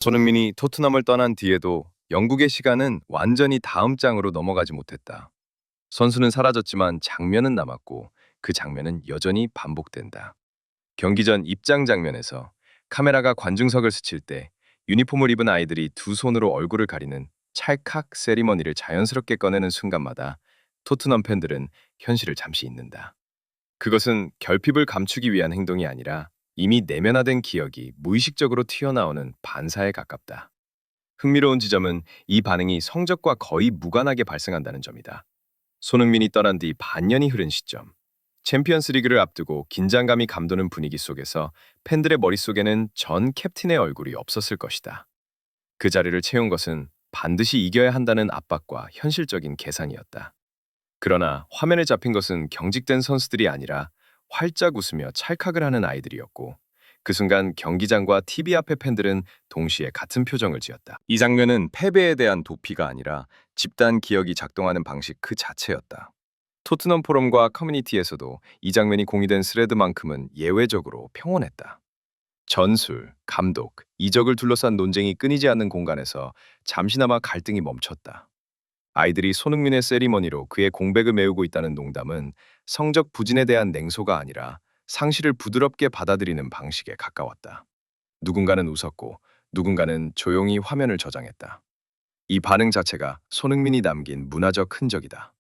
손흥민이 토트넘을 떠난 뒤에도 영국의 시간은 완전히 다음 장으로 넘어가지 못했다. 선수는 사라졌지만 장면은 남았고 그 장면은 여전히 반복된다. 경기 전 입장 장면에서 카메라가 관중석을 스칠 때 유니폼을 입은 아이들이 두 손으로 얼굴을 가리는 찰칵 세리머니를 자연스럽게 꺼내는 순간마다 토트넘 팬들은 현실을 잠시 잊는다. 그것은 결핍을 감추기 위한 행동이 아니라 이미 내면화된 기억이 무의식적으로 튀어나오는 반사에 가깝다. 흥미로운 지점은 이 반응이 성적과 거의 무관하게 발생한다는 점이다. 손흥민이 떠난 뒤 반년이 흐른 시점. 챔피언스 리그를 앞두고 긴장감이 감도는 분위기 속에서 팬들의 머릿속에는 전 캡틴의 얼굴이 없었을 것이다. 그 자리를 채운 것은 반드시 이겨야 한다는 압박과 현실적인 계산이었다. 그러나 화면에 잡힌 것은 경직된 선수들이 아니라 활짝 웃으며 찰칵을 하는 아이들이었고, 그 순간 경기장과 TV 앞의 팬들은 동시에 같은 표정을 지었다. 이 장면은 패배에 대한 도피가 아니라 집단 기억이 작동하는 방식 그 자체였다. 토트넘 포럼과 커뮤니티에서도 이 장면이 공유된 스레드만큼은 예외적으로 평온했다. 전술, 감독, 이적을 둘러싼 논쟁이 끊이지 않는 공간에서 잠시나마 갈등이 멈췄다. 아이들이 손흥민의 세리머니로 그의 공백을 메우고 있다는 농담은 성적 부진에 대한 냉소가 아니라 상실을 부드럽게 받아들이는 방식에 가까웠다. 누군가는 웃었고 누군가는 조용히 화면을 저장했다. 이 반응 자체가 손흥민이 남긴 문화적 흔적이다.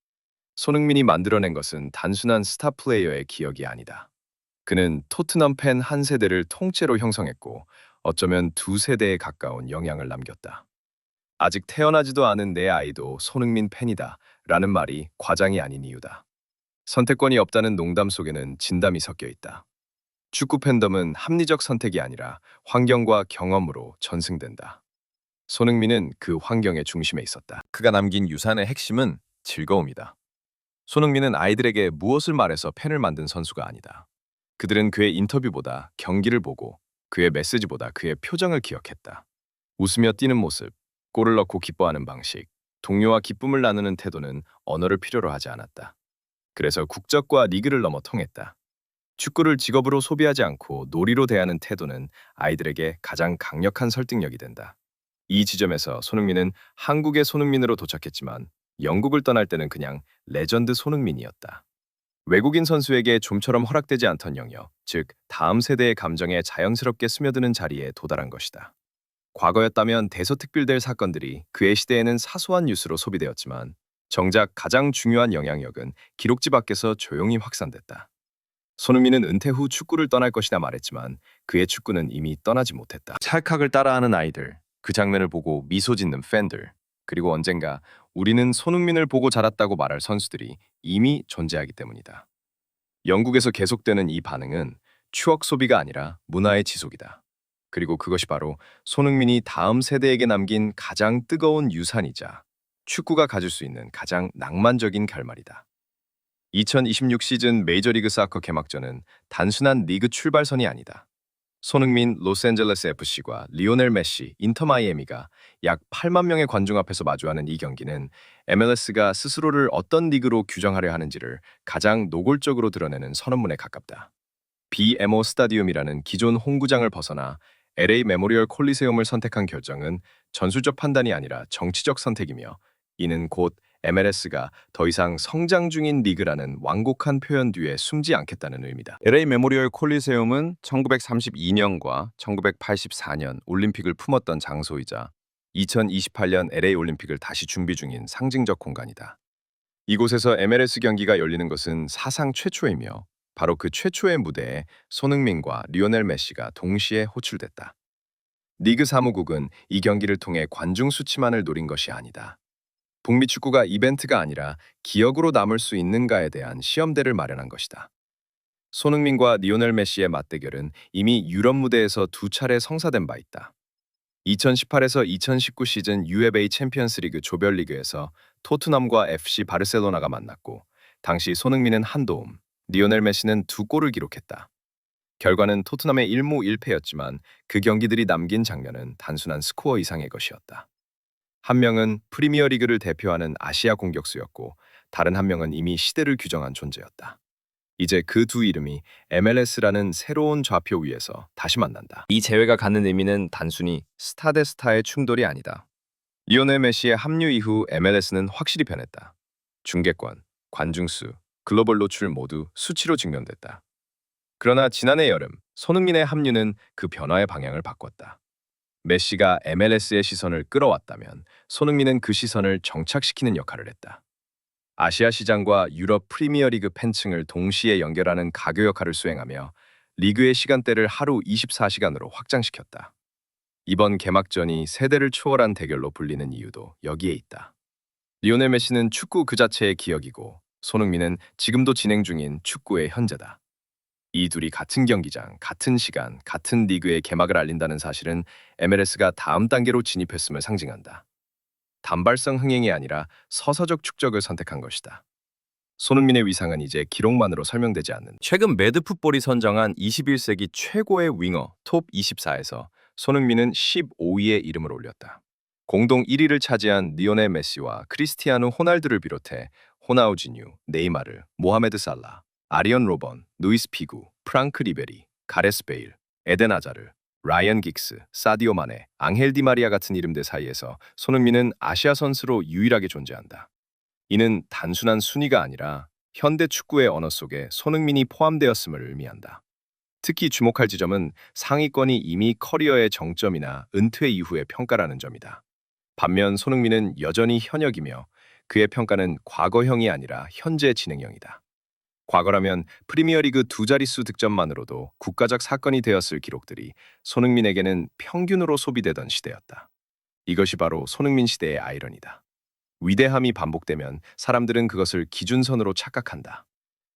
손흥민이 만들어낸 것은 단순한 스타 플레이어의 기억이 아니다. 그는 토트넘 팬 한 세대를 통째로 형성했고 어쩌면 두 세대에 가까운 영향을 남겼다. 아직 태어나지도 않은 내 아이도 손흥민 팬이다 라는 말이 과장이 아닌 이유다. 선택권이 없다는 농담 속에는 진담이 섞여 있다. 축구 팬덤은 합리적 선택이 아니라 환경과 경험으로 전승된다. 손흥민은 그 환경의 중심에 있었다. 그가 남긴 유산의 핵심은 즐거움이다. 손흥민은 아이들에게 무엇을 말해서 팬을 만든 선수가 아니다. 그들은 그의 인터뷰보다 경기를 보고 그의 메시지보다 그의 표정을 기억했다. 웃으며 뛰는 모습, 골을 넣고 기뻐하는 방식, 동료와 기쁨을 나누는 태도는 언어를 필요로 하지 않았다. 그래서 국적과 리그를 넘어 통했다. 축구를 직업으로 소비하지 않고 놀이로 대하는 태도는 아이들에게 가장 강력한 설득력이 된다. 이 지점에서 손흥민은 한국의 손흥민으로 도착했지만 영국을 떠날 때는 그냥 레전드 손흥민이었다. 외국인 선수에게 좀처럼 허락되지 않던 영역, 즉 다음 세대의 감정에 자연스럽게 스며드는 자리에 도달한 것이다. 과거였다면 대서특필될 사건들이 그의 시대에는 사소한 뉴스로 소비되었지만 정작 가장 중요한 영향력은 기록지 밖에서 조용히 확산됐다. 손흥민은 은퇴 후 축구를 떠날 것이라 말했지만 그의 축구는 이미 떠나지 못했다. 찰칵을 따라하는 아이들, 그 장면을 보고 미소 짓는 팬들, 그리고 언젠가 우리는 손흥민을 보고 자랐다고 말할 선수들이 이미 존재하기 때문이다. 영국에서 계속되는 이 반응은 추억 소비가 아니라 문화의 지속이다. 그리고 그것이 바로 손흥민이 다음 세대에게 남긴 가장 뜨거운 유산이자 축구가 가질 수 있는 가장 낭만적인 결말이다. 2026 시즌 메이저리그 사커 개막전은 단순한 리그 출발선이 아니다. 손흥민, 로스앤젤레스 FC과 리오넬 메시, 인터 마이애미가 약 8만 명의 관중 앞에서 마주하는 이 경기는 MLS가 스스로를 어떤 리그로 규정하려 하는지를 가장 노골적으로 드러내는 선언문에 가깝다. BMO 스타디움이라는 기존 홈구장을 벗어나 LA 메모리얼 콜리세움을 선택한 결정은 전술적 판단이 아니라 정치적 선택이며, 이는 곧 MLS가 더 이상 성장 중인 리그라는 완곡한 표현 뒤에 숨지 않겠다는 의미다. LA 메모리얼 콜리세움은 1932년과 1984년 올림픽을 품었던 장소이자 2028년 LA 올림픽을 다시 준비 중인 상징적 공간이다. 이곳에서 MLS 경기가 열리는 것은 사상 최초이며 바로 그 최초의 무대에 손흥민과 리오넬 메시가 동시에 호출됐다. 리그 사무국은 이 경기를 통해 관중 수치만을 노린 것이 아니다. 북미 축구가 이벤트가 아니라 기억으로 남을 수 있는가에 대한 시험대를 마련한 것이다. 손흥민과 리오넬 메시의 맞대결은 이미 유럽 무대에서 두 차례 성사된 바 있다. 2018에서 2019 시즌 UFA 챔피언스 리그 조별리그에서 토트넘과 FC 바르셀로나가 만났고, 당시 손흥민은 한 도움, 리오넬 메시는 두 골을 기록했다. 결과는 토트넘의 1무 1패였지만 그 경기들이 남긴 장면은 단순한 스코어 이상의 것이었다. 한 명은 프리미어리그를 대표하는 아시아 공격수였고 다른 한 명은 이미 시대를 규정한 존재였다. 이제 그 두 이름이 MLS라는 새로운 좌표 위에서 다시 만난다. 이 재회가 갖는 의미는 단순히 스타 대 스타의 충돌이 아니다. 리오넬 메시의 합류 이후 MLS는 확실히 변했다. 중계권, 관중수, 글로벌 노출 모두 수치로 증명됐다. 그러나 지난해 여름 손흥민의 합류는 그 변화의 방향을 바꿨다. 메시가 MLS의 시선을 끌어왔다면 손흥민은 그 시선을 정착시키는 역할을 했다. 아시아 시장과 유럽 프리미어리그 팬층을 동시에 연결하는 가교 역할을 수행하며 리그의 시간대를 하루 24시간으로 확장시켰다. 이번 개막전이 세대를 초월한 대결로 불리는 이유도 여기에 있다. 리오넬 메시는 축구 그 자체의 기억이고 손흥민은 지금도 진행 중인 축구의 현재다. 이 둘이 같은 경기장, 같은 시간, 같은 리그의 개막을 알린다는 사실은 MLS가 다음 단계로 진입했음을 상징한다. 단발성 흥행이 아니라 서사적 축적을 선택한 것이다. 손흥민의 위상은 이제 기록만으로 설명되지 않는. 최근 매드풋볼이 선정한 21세기 최고의 윙어 톱 24에서 손흥민은 15위에 이름을 올렸다. 공동 1위를 차지한 리오넬 메시와 크리스티아누 호날두를 비롯해 호나우지뉴, 네이마르, 모하메드 살라, 아리언 로번, 루이스 피구, 프랑크 리베리, 가레스 베일, 에덴 아자르, 라이언 긱스, 사디오 마네, 앙헬 디마리아 같은 이름들 사이에서 손흥민은 아시아 선수로 유일하게 존재한다. 이는 단순한 순위가 아니라 현대 축구의 언어 속에 손흥민이 포함되었음을 의미한다. 특히 주목할 지점은 상위권이 이미 커리어의 정점이나 은퇴 이후의 평가라는 점이다. 반면 손흥민은 여전히 현역이며 그의 평가는 과거형이 아니라 현재 진행형이다. 과거라면 프리미어리그 두 자릿수 득점만으로도 국가적 사건이 되었을 기록들이 손흥민에게는 평균으로 소비되던 시대였다. 이것이 바로 손흥민 시대의 아이러니다. 위대함이 반복되면 사람들은 그것을 기준선으로 착각한다.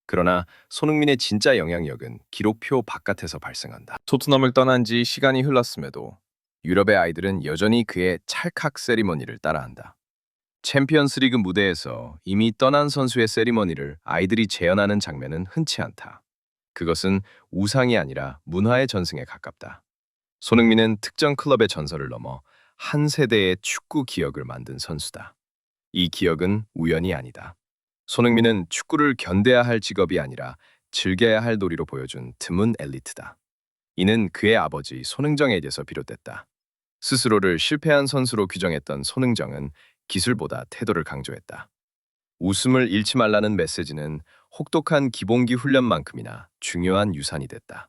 그러나 손흥민의 진짜 영향력은 기록표 바깥에서 발생한다. 토트넘을 떠난 지 시간이 흘렀음에도 유럽의 아이들은 여전히 그의 찰칵 세리머니를 따라한다. 챔피언스리그 무대에서 이미 떠난 선수의 세리머니를 아이들이 재현하는 장면은 흔치 않다. 그것은 우상이 아니라 문화의 전승에 가깝다. 손흥민은 특정 클럽의 전설을 넘어 한 세대의 축구 기억을 만든 선수다. 이 기억은 우연이 아니다. 손흥민은 축구를 견뎌야 할 직업이 아니라 즐겨야 할 놀이로 보여준 드문 엘리트다. 이는 그의 아버지 손흥정에게서 비롯됐다. 스스로를 실패한 선수로 규정했던 손흥정은 기술보다 태도를 강조했다. 웃음을 잃지 말라는 메시지는 혹독한 기본기 훈련만큼이나 중요한 유산이 됐다.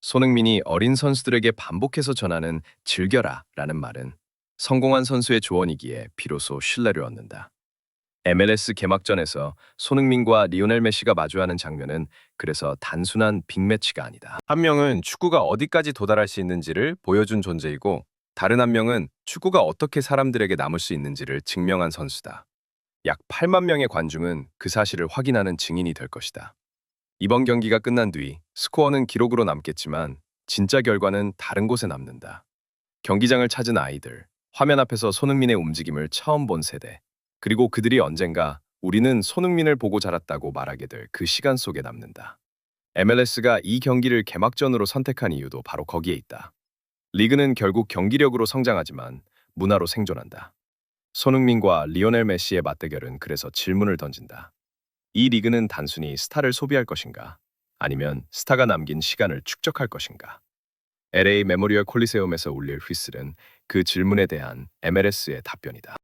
손흥민이 어린 선수들에게 반복해서 전하는 즐겨라 라는 말은 성공한 선수의 조언이기에 비로소 신뢰를 얻는다. MLS 개막전에서 손흥민과 리오넬 메시가 마주하는 장면은 그래서 단순한 빅매치가 아니다. 한 명은 축구가 어디까지 도달할 수 있는지를 보여준 존재이고 다른 한 명은 축구가 어떻게 사람들에게 남을 수 있는지를 증명한 선수다. 약 8만 명의 관중은 그 사실을 확인하는 증인이 될 것이다. 이번 경기가 끝난 뒤 스코어는 기록으로 남겠지만 진짜 결과는 다른 곳에 남는다. 경기장을 찾은 아이들, 화면 앞에서 손흥민의 움직임을 처음 본 세대, 그리고 그들이 언젠가 우리는 손흥민을 보고 자랐다고 말하게 될 그 시간 속에 남는다. MLS가 이 경기를 개막전으로 선택한 이유도 바로 거기에 있다. 리그는 결국 경기력으로 성장하지만 문화로 생존한다. 손흥민과 리오넬 메시의 맞대결은 그래서 질문을 던진다. 이 리그는 단순히 스타를 소비할 것인가? 아니면 스타가 남긴 시간을 축적할 것인가? LA 메모리얼 콜리세움에서 울릴 휘슬은 그 질문에 대한 MLS의 답변이다.